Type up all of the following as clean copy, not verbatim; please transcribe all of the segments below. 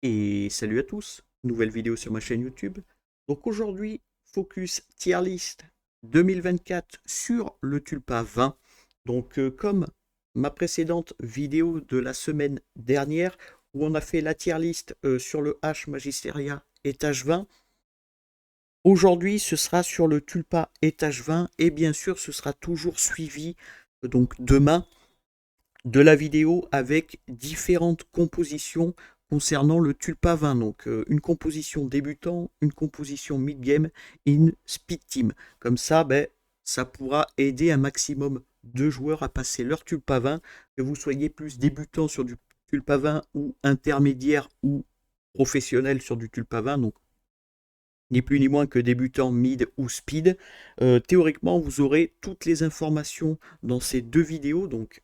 Et salut à tous, nouvelle vidéo sur ma chaîne YouTube. Donc aujourd'hui, focus tier list 2024 sur le Tulpa 20. Donc comme ma précédente vidéo de la semaine dernière, où on a fait la tier list sur le H Magisteria étage 20, aujourd'hui ce sera sur le Tulpa étage 20 et bien sûr ce sera toujours suivi donc demain de la vidéo avec différentes compositions concernant le Tulpa 20. Donc une composition débutant, une composition mid-game et une speed team. Comme ça, ça pourra aider un maximum de joueurs à passer leur Tulpa 20, que vous soyez plus débutant sur du Tulpa 20 ou intermédiaire ou professionnel sur du Tulpa 20. Donc ni plus ni moins que débutant, mid ou speed. Théoriquement, vous aurez toutes les informations dans ces deux vidéos. Donc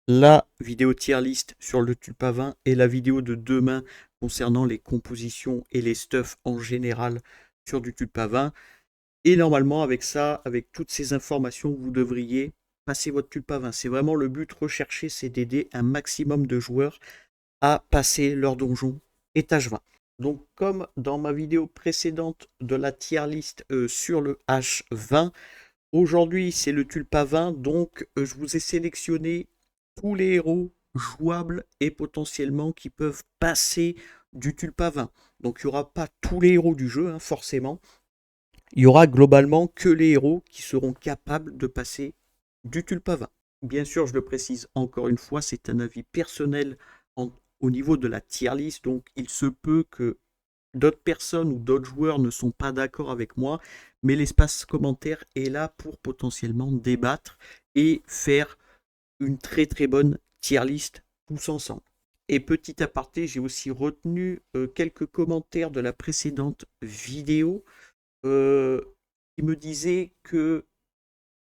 la vidéo tier list sur le Tulpa 20 et la vidéo de demain concernant les compositions et les stuffs en général sur du Tulpa 20. Et normalement, avec ça, avec toutes ces informations, vous devriez passer votre Tulpa 20. C'est vraiment le but recherché, c'est d'aider un maximum de joueurs à passer leur donjon étage 20. Donc comme dans ma vidéo précédente de la tier list sur le H20, aujourd'hui c'est le Tulpa 20, donc je vous ai sélectionné tous les héros jouables et potentiellement qui peuvent passer du Tulpa 20. Donc il n'y aura pas tous les héros du jeu, hein, forcément. Il y aura globalement que les héros qui seront capables de passer du Tulpa 20. Bien sûr, je le précise encore une fois, c'est un avis personnel au niveau de la tier list, donc il se peut que d'autres personnes ou d'autres joueurs ne sont pas d'accord avec moi, mais l'espace commentaire est là pour potentiellement débattre et faire une très très bonne tier list tous ensemble. Et petit aparté, j'ai aussi retenu quelques commentaires de la précédente vidéo euh, qui me disaient que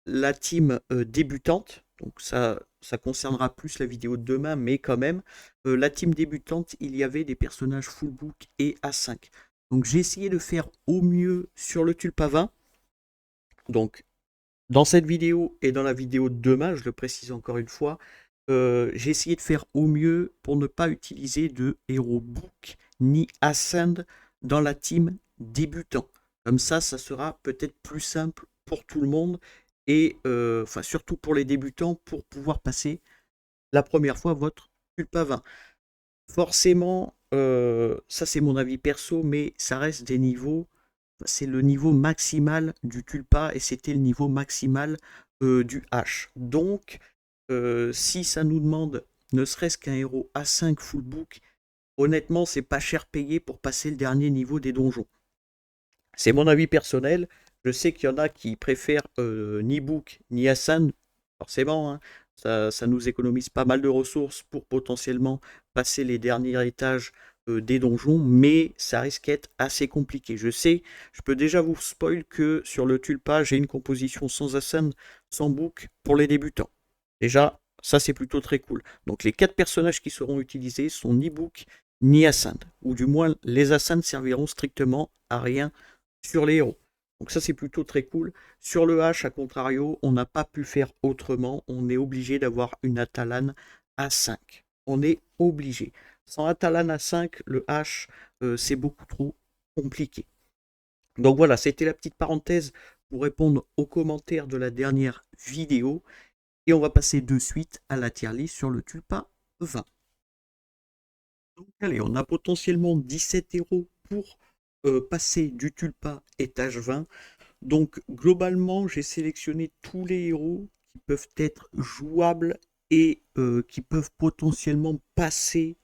la team débutante, donc ça concernera plus la vidéo de demain, mais quand même, la team débutante, il y avait des personnages full book et A5. Donc j'ai essayé de faire au mieux sur le Tulpa 20. Donc dans cette vidéo et dans la vidéo de demain, je le précise encore une fois, j'ai essayé de faire au mieux pour ne pas utiliser de héros book ni ascend dans la team débutant. Comme ça sera peut-être plus simple pour tout le monde et enfin surtout pour les débutants pour pouvoir passer la première fois votre Tulpa 20. Forcément, ça c'est mon avis perso, mais ça reste des niveaux, c'est le niveau maximal du Tulpa et c'était le niveau maximal du H. Donc, si ça nous demande ne serait-ce qu'un héros A5 full book, honnêtement, c'est pas cher payé pour passer le dernier niveau des donjons. C'est mon avis personnel. Je sais qu'il y en a qui préfèrent ni book ni Hassan, forcément, hein. Ça nous économise pas mal de ressources pour potentiellement passer les derniers étages des donjons, mais ça risque d'être assez compliqué. Je sais, je peux déjà vous spoil que sur le Tulpa, j'ai une composition sans Hassan, sans book pour les débutants. Déjà, ça c'est plutôt très cool. Donc les 4 personnages qui seront utilisés sont ni book ni Hassan, ou du moins les Hassan serviront strictement à rien sur les héros. Donc ça c'est plutôt très cool. Sur le H, à contrario, on n'a pas pu faire autrement. On est obligé d'avoir une Atalane à 5. On est obligé. Sans Atalane à 5, le H, c'est beaucoup trop compliqué. Donc voilà, c'était la petite parenthèse pour répondre aux commentaires de la dernière vidéo. Et on va passer de suite à la tier list sur le Tulpa 20. Donc allez, on a potentiellement 17 héros pour passer du Tulpa étage 20. Donc globalement, j'ai sélectionné tous les héros qui peuvent être jouables et qui peuvent potentiellement passer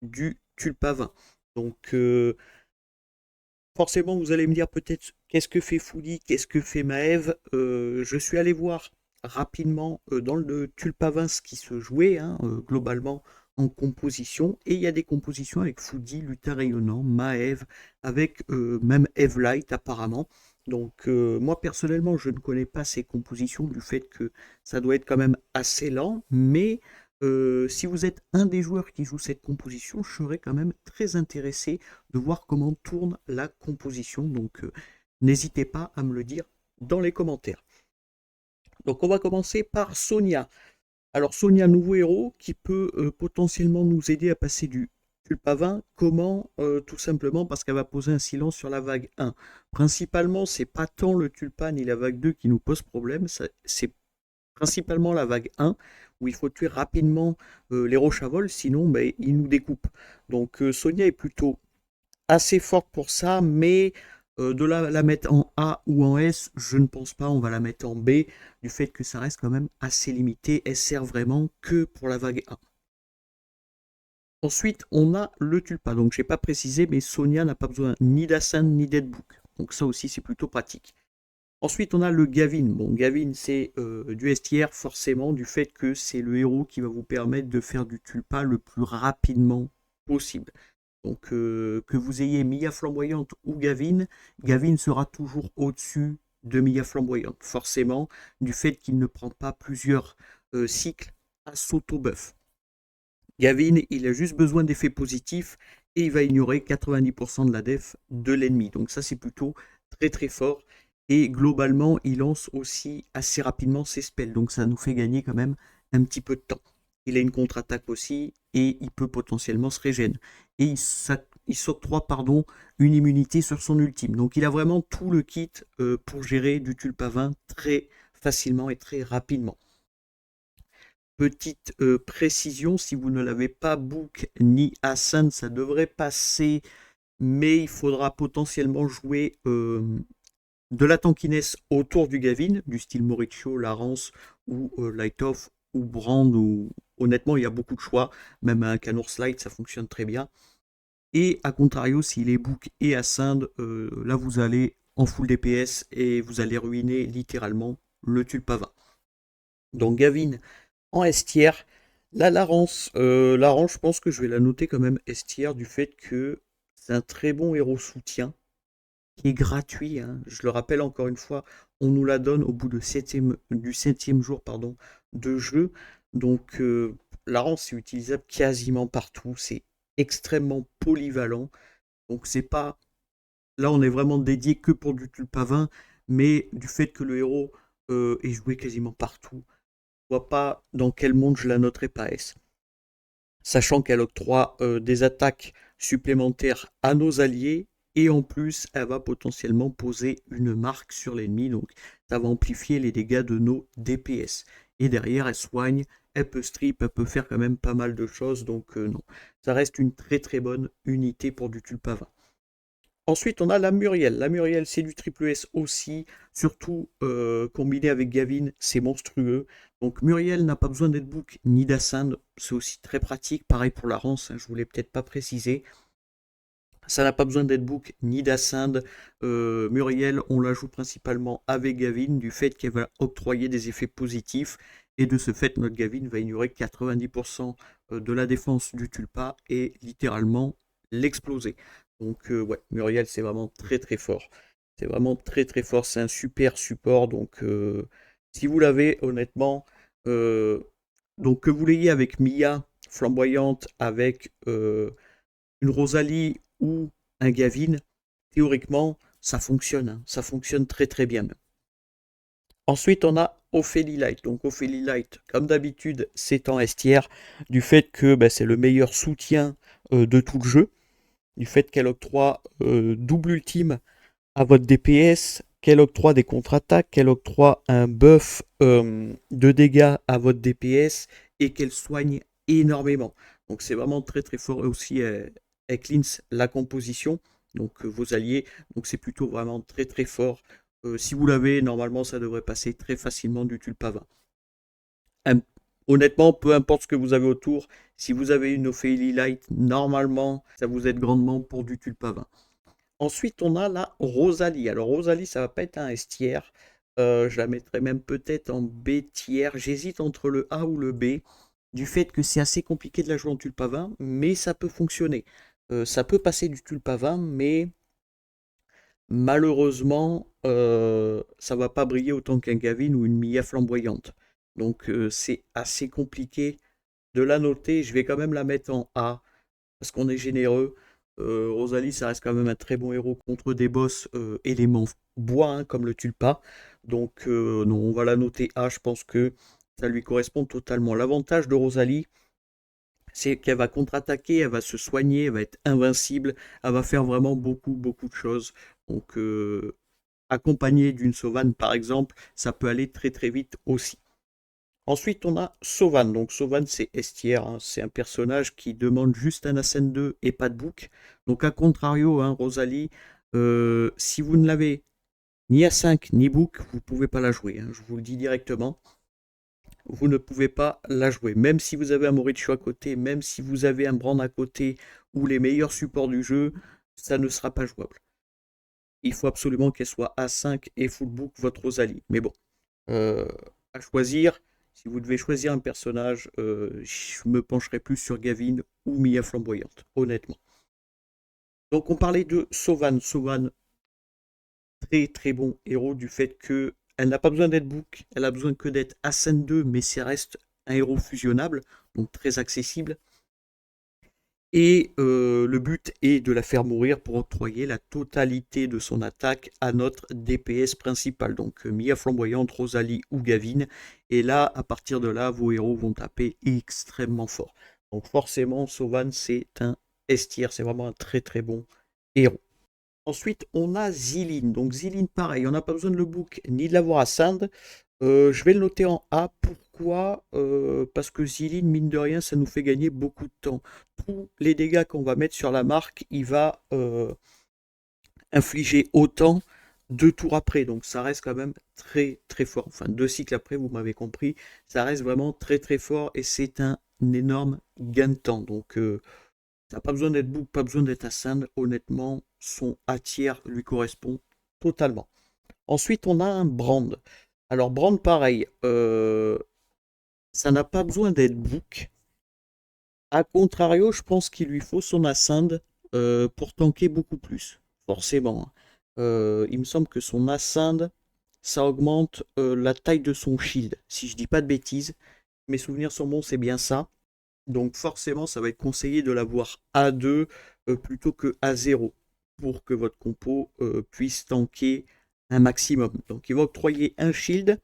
du Tulpa 20. Donc forcément, vous allez me dire peut-être qu'est-ce que fait Foodie, qu'est-ce que fait Maëv. Je suis allé voir rapidement dans le Tulpa 20 ce qui se jouait, hein, globalement en composition. Et il y a des compositions avec Foodie, Lutin Rayonnant, Maëv, avec même Evelight apparemment. Donc moi personnellement, je ne connais pas ces compositions du fait que ça doit être quand même assez lent, mais si vous êtes un des joueurs qui joue cette composition, je serais quand même très intéressé de voir comment tourne la composition. Donc n'hésitez pas à me le dire dans les commentaires. Donc on va commencer par Sonia. Alors Sonia, nouveau héros qui peut potentiellement nous aider à passer du tulpa 20. Comment? Tout simplement parce qu'elle va poser un silence sur la vague 1. Principalement, c'est pas tant le tulpa ni la vague 2 qui nous pose problème, c'est principalement la vague 1 où il faut tuer rapidement les roches à vol, sinon ben, ils nous découpent. Donc Sonia est plutôt assez forte pour ça, mais de la mettre en A ou en S, je ne pense pas. On va la mettre en B, du fait que ça reste quand même assez limité. Elle sert vraiment que pour la vague 1. Ensuite, on a le tulpa. Donc, je n'ai pas précisé, mais Sonia n'a pas besoin ni d'Ascend ni d'Deadbook. Donc, ça aussi, c'est plutôt pratique. Ensuite, on a le Gavin. Bon, Gavin, c'est du STR, forcément, du fait que c'est le héros qui va vous permettre de faire du tulpa le plus rapidement possible. Donc, que vous ayez Mia Flamboyante ou Gavin, Gavin sera toujours au-dessus de Mia Flamboyante, forcément, du fait qu'il ne prend pas plusieurs cycles à s'auto-buff. Gavin, il a juste besoin d'effets positifs et il va ignorer 90% de la def de l'ennemi. Donc ça, c'est plutôt très très fort. Et globalement, il lance aussi assez rapidement ses spells. Donc ça nous fait gagner quand même un petit peu de temps. Il a une contre-attaque aussi et il peut potentiellement se régénérer. Et il s'octroie une immunité sur son ultime. Donc il a vraiment tout le kit pour gérer du tulpa 20 très facilement et très rapidement. Petite précision, si vous ne l'avez pas book ni Ascend, ça devrait passer, mais il faudra potentiellement jouer de la tankiness autour du Gavin, du style Mauricio, Larence ou Light-Off ou Brand, ou honnêtement il y a beaucoup de choix, même un Canor Slide ça fonctionne très bien. Et à contrario, s'il est book et Ascend, là vous allez en full DPS et vous allez ruiner littéralement le tulpa 20. Donc Gavin en S tier. La Larence, je pense que je vais la noter quand même S tier du fait que c'est un très bon héros soutien qui est gratuit, hein. Je le rappelle encore une fois, on nous la donne au bout du 7e jour de jeu. Donc Larence c'est utilisable quasiment partout, c'est extrêmement polyvalent. Donc c'est pas. Là on est vraiment dédié que pour du tulpa 20, mais du fait que le héros est joué quasiment partout, vois pas dans quel monde je la noterais pas S. Sachant qu'elle octroie des attaques supplémentaires à nos alliés et en plus elle va potentiellement poser une marque sur l'ennemi, donc ça va amplifier les dégâts de nos DPS. Et derrière elle soigne, elle peut strip, elle peut faire quand même pas mal de choses, donc non. Ça reste une très très bonne unité pour du tulpa 20. Ensuite, on a la Muriel. La Muriel, c'est du triple S aussi, surtout combiné avec Gavin, c'est monstrueux. Donc Muriel n'a pas besoin d'être book ni d'Ascend, c'est aussi très pratique. Pareil pour la Rance, hein, je ne vous l'ai peut-être pas précisé. Ça n'a pas besoin d'être book ni d'Ascend. Muriel, on la joue principalement avec Gavin, du fait qu'elle va octroyer des effets positifs. Et de ce fait, notre Gavin va ignorer 90% de la défense du tulpa et littéralement l'exploser. Donc ouais, Muriel, c'est vraiment très très fort. C'est vraiment très très fort. C'est un super support. Donc si vous l'avez, honnêtement, donc que vous l'ayez avec Mia flamboyante, avec une Rosalie ou un Gavin, théoriquement, ça fonctionne, hein. Ça fonctionne très très bien même. Ensuite, on a Ophélie Light. Donc Ophélie Light, comme d'habitude, c'est en S tier, du fait que c'est le meilleur soutien de tout le jeu, du fait qu'elle octroie double ultime à votre DPS, qu'elle octroie des contre-attaques, qu'elle octroie un buff de dégâts à votre DPS et qu'elle soigne énormément. Donc c'est vraiment très très fort. Et aussi, elle cleanse la composition, donc vos alliés. Donc c'est plutôt vraiment très très fort. Si vous l'avez, normalement ça devrait passer très facilement du tulpa 20. Honnêtement, peu importe ce que vous avez autour, si vous avez une Ophélie Light, normalement ça vous aide grandement pour du tulpa 20. Ensuite, on a la Rosalie. Alors, Rosalie, ça va pas être un S tier. Je la mettrais même peut-être en B tier. J'hésite entre le A ou le B, du fait que c'est assez compliqué de la jouer en tulpa 20, mais ça peut fonctionner. Ça peut passer du tulpa 20, mais malheureusement, ça va pas briller autant qu'un Gavin ou une Mia flamboyante. Donc, c'est assez compliqué de la noter. Je vais quand même la mettre en A, parce qu'on est généreux. Rosalie, ça reste quand même un très bon héros contre des boss éléments bois, hein, comme le tulpa. Donc, non, on va la noter A. Je pense que ça lui correspond totalement. L'avantage de Rosalie, c'est qu'elle va contre-attaquer, elle va se soigner, elle va être invincible, elle va faire vraiment beaucoup, beaucoup de choses. Donc, accompagné d'une Sauvane, par exemple, ça peut aller très, très vite aussi. Ensuite, on a Sauvane. Donc, Sauvane, c'est Estière, hein. C'est un personnage qui demande juste un Ascend 2 et pas de book. Donc, à contrario, hein, Rosalie, si vous ne l'avez ni à 5 ni book, vous ne pouvez pas la jouer, hein. Je vous le dis directement. Vous ne pouvez pas la jouer. Même si vous avez un Morichu à côté, même si vous avez un Brand à côté, ou les meilleurs supports du jeu, ça ne sera pas jouable. Il faut absolument qu'elle soit A5 et full book votre Rosalie. Mais bon, euh, à choisir, si vous devez choisir un personnage, je me pencherai plus sur Gavin ou Mia Flamboyante, honnêtement. Donc on parlait de Sauvane. Sauvane, très très bon héros du fait que elle n'a pas besoin d'être book, elle a besoin que d'être Ascend 2, mais ça reste un héros fusionnable, donc très accessible. Et le but est de la faire mourir pour octroyer la totalité de son attaque à notre DPS principal. Donc Mia Flamboyante, Rosalie ou Gavin. Et là, à partir de là, vos héros vont taper extrêmement fort. Donc forcément, Sauvan, c'est un S-tier. C'est vraiment un très très bon héros. Ensuite, on a Zilin. Donc Zilin, pareil, on n'a pas besoin de le book ni de l'avoir à Sand. Je vais le noter en A. Pourquoi Parce que Zilin, mine de rien, ça nous fait gagner beaucoup de temps. Tous les dégâts qu'on va mettre sur la marque, il va infliger autant 2 tours après. Donc ça reste quand même très très fort. Enfin, 2 cycles après, vous m'avez compris. Ça reste vraiment très très fort et c'est un énorme gain de temps. Donc ça n'a pas besoin d'être book, pas besoin d'être Ascend. Honnêtement, son A tiers lui correspond totalement. Ensuite, on a un Brand. Alors, Brand, pareil, ça n'a pas besoin d'être book. A contrario, je pense qu'il lui faut son Ascend pour tanker beaucoup plus, forcément, hein. Il me semble que son Ascend, ça augmente la taille de son shield, si je dis pas de bêtises. Mes souvenirs sont bons, c'est bien ça. Donc forcément, ça va être conseillé de l'avoir A2 plutôt que A0 pour que votre compo puisse tanker un maximum. Donc il va octroyer un shield,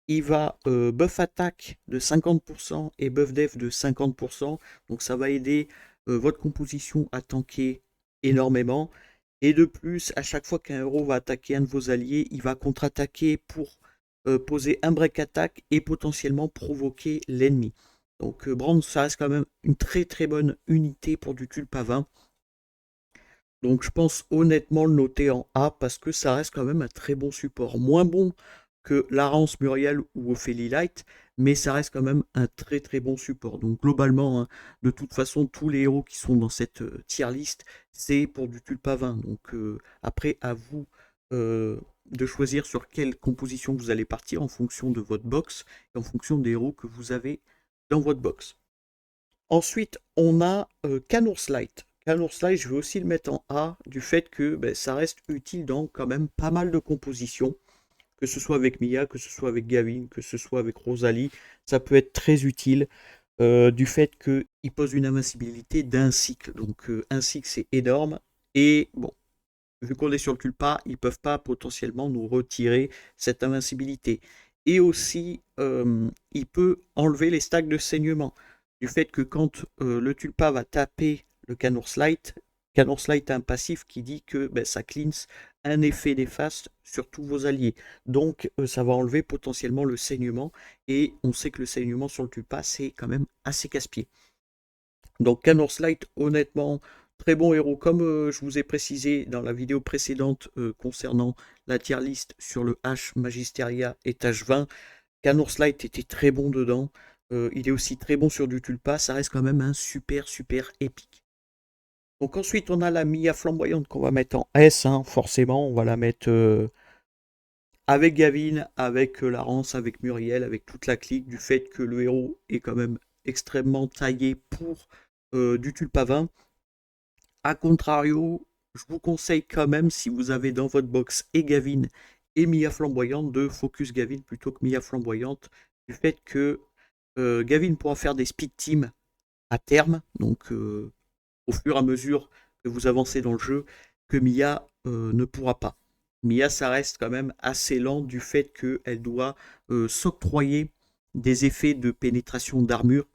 il va buff attaque de 50% et buff def de 50%. Donc ça va aider votre composition à tanker énormément. Et de plus, à chaque fois qu'un héros va attaquer un de vos alliés, il va contre-attaquer pour poser un break attack et potentiellement provoquer l'ennemi. Donc Brand, ça reste quand même une très très bonne unité pour du Tulpavin. Donc je pense honnêtement le noter en A parce que ça reste quand même un très bon support. Moins bon que Larence Muriel ou Ophélie Light, mais ça reste quand même un très très bon support. Donc globalement, hein, de toute façon, tous les héros qui sont dans cette tier list, c'est pour du Tulpavin. Donc après, à vous de choisir sur quelle composition vous allez partir en fonction de votre box et en fonction des héros que vous avez dans votre box. Ensuite, on a Canours Light. Canours Light, je vais aussi le mettre en A du fait que ça reste utile dans quand même pas mal de compositions, que ce soit avec Mia, que ce soit avec Gavin, que ce soit avec Rosalie, ça peut être très utile du fait qu'il pose une invincibilité d'un cycle. Donc un cycle, c'est énorme. Et bon, vu qu'on est sur le culpa, ils ne peuvent pas potentiellement nous retirer cette invincibilité. Et aussi, il peut enlever les stacks de saignement. Du fait que quand le tulpa va taper le Canours Light a un passif qui dit que ça cleanse un effet néfaste sur tous vos alliés. Donc ça va enlever potentiellement le saignement. Et on sait que le saignement sur le tulpa, c'est quand même assez casse-pied. Donc Canours Light, honnêtement, très bon héros. Comme je vous ai précisé dans la vidéo précédente concernant la tier list sur le H Magisteria étage 20, Canours Light était très bon dedans. Il est aussi très bon sur du Tulpa. Ça reste quand même un super super épique. Donc ensuite on a la Mia Flamboyante qu'on va mettre en S, hein, forcément. On va la mettre avec Gavin, avec Larence, avec Muriel, avec toute la clique, du fait que le héros est quand même extrêmement taillé pour du Tulpavin. A contrario, je vous conseille quand même, si vous avez dans votre box et Gavin et Mia Flamboyante, de focus Gavin plutôt que Mia Flamboyante, du fait que Gavin pourra faire des speed teams à terme, donc au fur et à mesure que vous avancez dans le jeu, que Mia ne pourra pas. Mia, ça reste quand même assez lent du fait qu'elle doit s'octroyer des effets de pénétration d'armure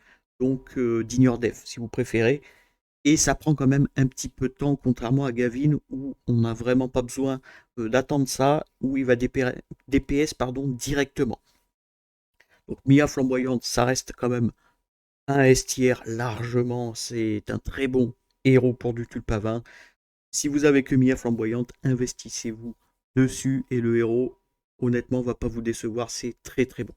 donc d'Ignordef si vous préférez. Et ça prend quand même un petit peu de temps, contrairement à Gavin, où on n'a vraiment pas besoin d'attendre ça, où il va DPS pardon, directement. Donc Mia Flamboyante, ça reste quand même un S tier largement, c'est un très bon héros pour du Tulpavin. Si vous avez que Mia Flamboyante, investissez-vous dessus et le héros, honnêtement, va pas vous décevoir, c'est très très bon.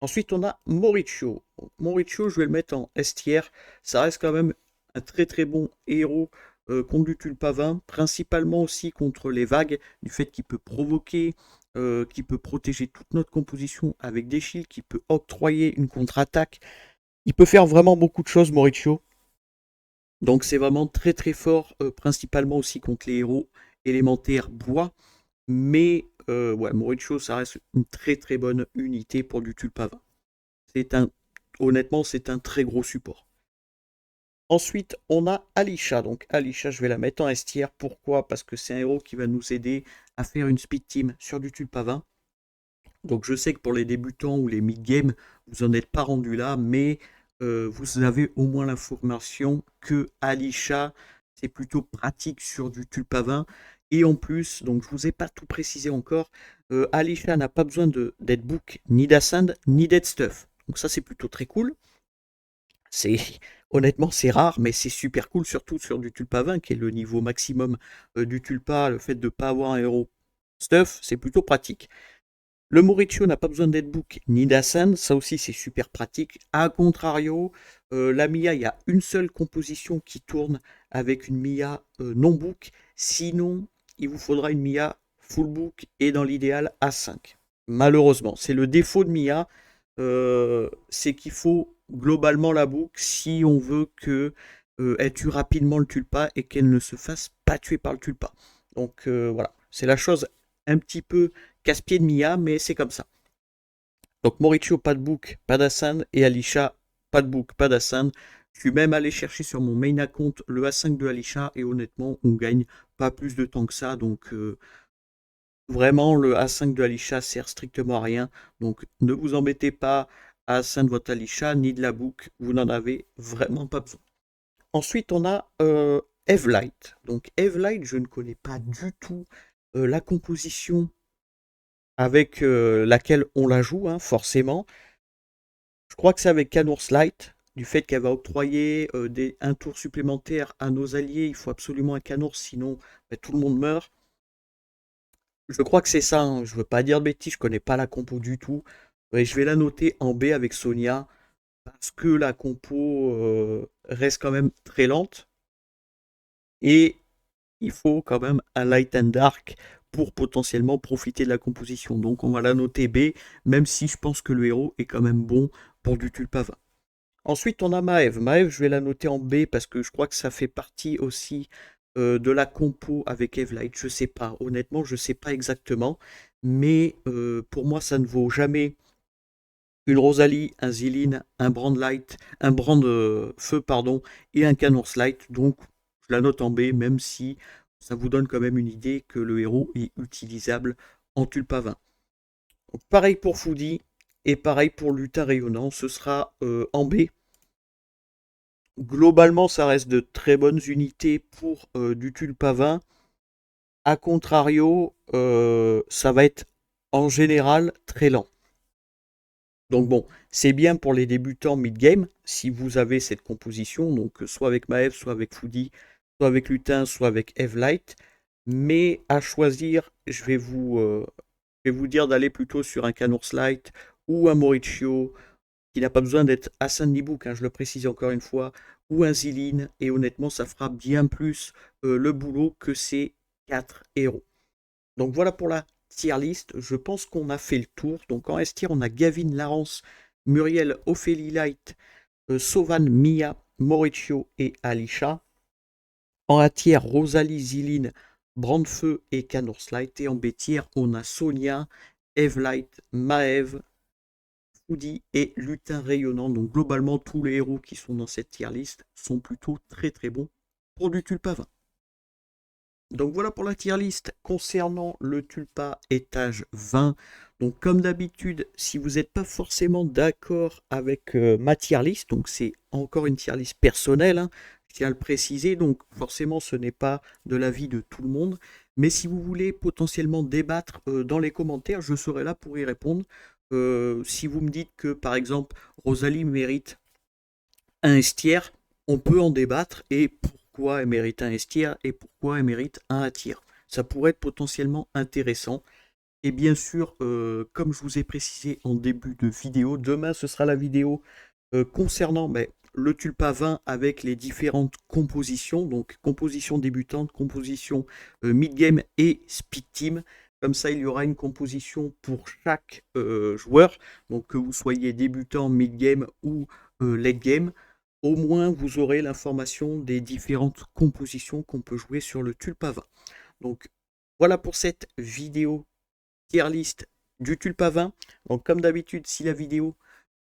Ensuite, on a Moricho. Moricho, je vais le mettre en S tier. Ça reste quand même un très très bon héros contre du Tulpavin, principalement aussi contre les vagues, du fait qu'il peut provoquer, qu'il peut protéger toute notre composition avec des shields, qu'il peut octroyer une contre-attaque. Il peut faire vraiment beaucoup de choses, Moricho. Donc c'est vraiment très très fort, principalement aussi contre les héros élémentaires bois. Mais ouais, Moricho, ça reste une très très bonne unité pour du Tulpavin. C'est un, honnêtement, c'est un très gros support. Ensuite, on a Alisha. Donc Alisha, je vais la mettre en S tier. Pourquoi? Parce que c'est un héros qui va nous aider à faire une speed team sur du Tulpavin. Donc je sais que pour les débutants ou les mid-game, vous n'en êtes pas rendu là, mais vous avez au moins l'information que Alisha, c'est plutôt pratique sur du Tulpavin. Et en plus, donc je vous ai pas tout précisé encore, Alisha n'a pas besoin d'être book, ni d'Ascend, ni d'être stuff. Donc ça c'est plutôt très cool. C'est honnêtement c'est rare, mais c'est super cool, surtout sur du Tulpavin, qui est le niveau maximum du Tulpa. Le fait de ne pas avoir un héros stuff, c'est plutôt pratique. Le Moricho n'a pas besoin d'être book ni d'Ascend, ça aussi c'est super pratique. A contrario, la Mia, il y a une seule composition qui tourne avec une Mia non book, sinon il vous faudra une Mia full book et dans l'idéal A5. Malheureusement, c'est le défaut de Mia, c'est qu'il faut globalement la book si on veut que elle tue rapidement le tulpa et qu'elle ne se fasse pas tuer par le tulpa. Donc voilà, c'est la chose un petit peu casse-pied de Mia, mais c'est comme ça. Donc Moricho, pas de book, pas d'Ascend, et Alisha, pas de book, pas d'Ascend. Je suis même allé chercher sur mon main account le A5 de Alisha, et honnêtement, on gagne pas plus de temps que ça. Donc vraiment, le A5 de Alisha sert strictement à rien. Donc ne vous embêtez pas à Ascend votre Alisha, ni de la book, vous n'en avez vraiment pas besoin. Ensuite, on a Evelight. Donc Evelight, je ne connais pas du tout la composition avec laquelle on la joue, hein, forcément. Je crois que c'est avec Canours Light, du fait qu'elle va octroyer un tour supplémentaire à nos alliés. Il faut absolument un Canours, sinon bah, tout le monde meurt. Je crois que c'est ça, hein. Je veux pas dire de bêtises, je connais pas la compo du tout. Et je vais la noter en B avec Sonia, parce que la compo reste quand même très lente. Et il faut quand même un Light and Dark pour potentiellement profiter de la composition. Donc on va la noter B, même si je pense que le héros est quand même bon pour du Tulpavin. Ensuite, on a Maeve. Maeve, je vais la noter en B parce que je crois que ça fait partie aussi de la compo avec Evelight. Je sais pas, honnêtement, je sais pas exactement. Mais pour moi, ça ne vaut jamais une Rosalie, un Ziline, un Brand Light, un Brand Feu, pardon, et un Canours Light. Donc, je la note en B, même si ça vous donne quand même une idée que le héros est utilisable en Tulpavin. Donc, pareil pour Foodie et pareil pour Lutin Rayonnant, ce sera en B. Globalement, ça reste de très bonnes unités pour du Tulpavin. A contrario, ça va être en général très lent. Donc bon, c'est bien pour les débutants mid-game, si vous avez cette composition, donc soit avec Maeve, soit avec Foodie, soit avec Lutin, soit avec Evelight. Mais à choisir, je vais vous dire d'aller plutôt sur un Canours Light ou un Moricho, qui n'a pas besoin d'être Hassan Nibouk, hein, je le précise encore une fois, ou un Ziline, et honnêtement, ça fera bien plus le boulot que ces 4 héros. Donc voilà pour la tier list. Je pense qu'on a fait le tour. Donc en S tier, on a Gavin, Larence, Muriel, Ophélie Light, Sovan, Mia, Mauricio et Alisha. En A tier, Rosalie, Ziline, Brandfeu et Canours Light. Et en B tier, on a Sonia, Eve Light, Maeve, Foodie et Lutin Rayonnant. Donc globalement, tous les héros qui sont dans cette tier list sont plutôt très très bons pour du Tulpavin. Donc voilà pour la tier list concernant le Tulpa étage 20. Donc comme d'habitude, si vous n'êtes pas forcément d'accord avec ma tier list, donc c'est encore une tier list personnelle, hein, je tiens à le préciser, donc forcément ce n'est pas de l'avis de tout le monde, mais si vous voulez potentiellement débattre dans les commentaires, je serai là pour y répondre. Si vous me dites que par exemple Rosalie mérite un S tiers, on peut en débattre et pourquoi elle mérite un S tiers et pourquoi elle mérite un A tiers. Ça pourrait être potentiellement intéressant. Et bien sûr, comme je vous ai précisé en début de vidéo, demain ce sera la vidéo concernant le Tulpa 20 avec les différentes compositions, donc composition débutante, composition mid-game et speed team. Comme ça, il y aura une composition pour chaque joueur, donc que vous soyez débutant, mid-game ou late game. Au moins, vous aurez l'information des différentes compositions qu'on peut jouer sur le Tulpa 20. Donc, voilà pour cette vidéo tier list du Tulpa 20. Donc, comme d'habitude, si la vidéo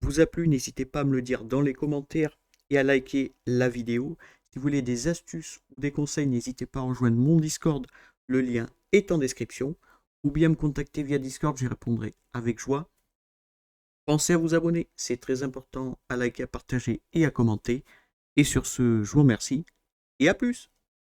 vous a plu, n'hésitez pas à me le dire dans les commentaires et à liker la vidéo. Si vous voulez des astuces ou des conseils, n'hésitez pas à rejoindre mon Discord. Le lien est en description. Ou bien me contacter via Discord, j'y répondrai avec joie. Pensez à vous abonner, c'est très important, à liker, à partager et à commenter. Et sur ce, je vous remercie et à plus!